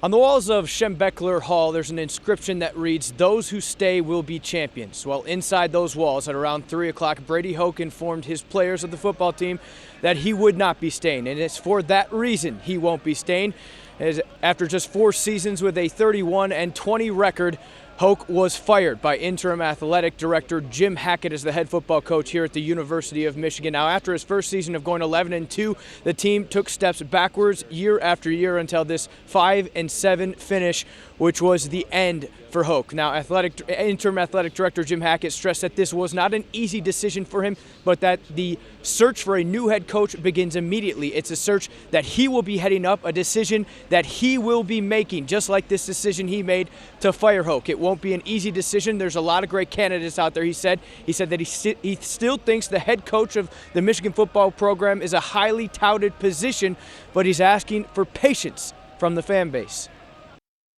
On the walls of Schembechler Hall, there's an inscription that reads, "Those who stay will be champions." Well, inside those walls at around 3 o'clock, Brady Hoke informed his players of the football team that he would not be staying, and it's for that reason he won't be staying. As after just 4 seasons with a 31-20 record, Hoke was fired by interim athletic director Jim Hackett as the head football coach here at the University of Michigan. Now, after his first season of going 11-2, the team took steps backwards year after year until this 5-7 finish, which was the end for Hoke. Now, interim athletic director Jim Hackett stressed that this was not an easy decision for him, but that the search for a new head coach begins immediately. It's a search that he will be heading up, a decision that he will be making, just like this decision he made to fire Hoke. It won't be an easy decision. There's a lot of great candidates out there, he said. He said that he still thinks the head coach of the Michigan football program is a highly touted position, but he's asking for patience from the fan base.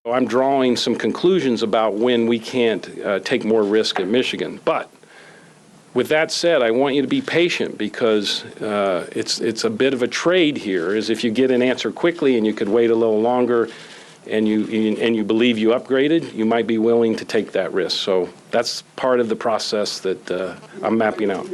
I'm drawing some conclusions about when we can't take more risk at Michigan. But with that said, I want you to be patient because it's a bit of a trade here. Is if you get an answer quickly and you could wait a little longer and you believe you upgraded, you might be willing to take that risk. So that's part of the process that I'm mapping out.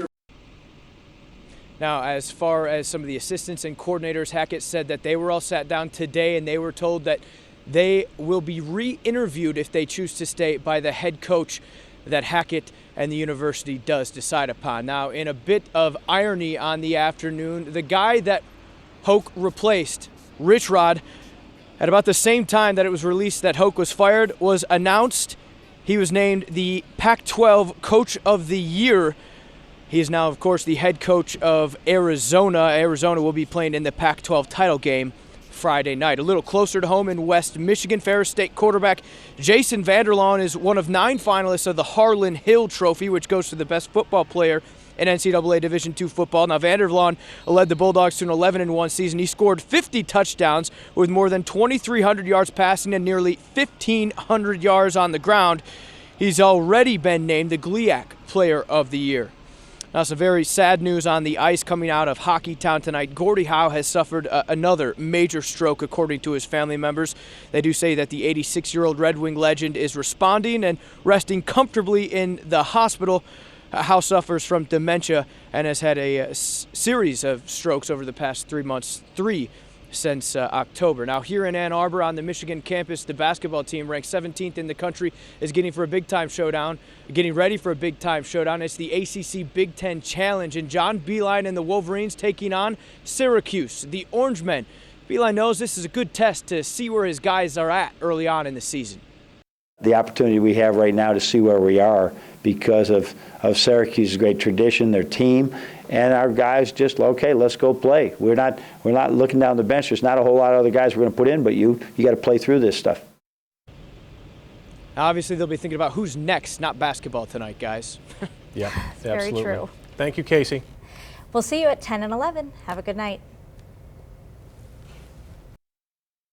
Now, as far as some of the assistants and coordinators, Hackett said that they were all sat down today and they were told that they will be re-interviewed if they choose to stay by the head coach that Hackett and the university does decide upon. Now, in a bit of irony on the afternoon, the guy that Hoke replaced, Rich Rod, at about the same time that it was released that Hoke was fired, was announced. He was named the Pac-12 Coach of the Year. He is now, of course, the head coach of Arizona. Arizona will be playing in the Pac-12 title game Friday night. A little closer to home in West Michigan, Ferris State quarterback Jason Vanderlaan is one of 9 finalists of the Harlan Hill Trophy, which goes to the best football player in NCAA Division II football. Now, Vanderlaan led the Bulldogs to an 11-1 season. He scored 50 touchdowns with more than 2,300 yards passing and nearly 1,500 yards on the ground. He's already been named the GLIAC Player of the Year. Now, some very sad news on the ice coming out of Hockeytown tonight. Gordie Howe has suffered another major stroke, according to his family members. They do say that the 86-year-old Red Wing legend is responding and resting comfortably in the hospital. Howe suffers from dementia and has had a series of strokes over the past 3 months, 3 since October. Now, here in Ann Arbor on the Michigan campus, the basketball team, ranked 17th in the country, is getting ready for a big-time showdown. It's the ACC Big Ten Challenge, and John Beilein and the Wolverines taking on Syracuse, the Orangemen. Beilein knows this is a good test to see where his guys are at early on in the season. The opportunity we have right now to see where we are because of Syracuse's great tradition, their team, and our guys just, okay, let's go play. We're not looking down the bench. There's not a whole lot of other guys we're going to put in, but you got to play through this stuff. Obviously, they'll be thinking about who's next, not basketball tonight, guys. Yeah, Very absolutely. true. Thank you, Casey. We'll see you at 10 and 11. Have a good night.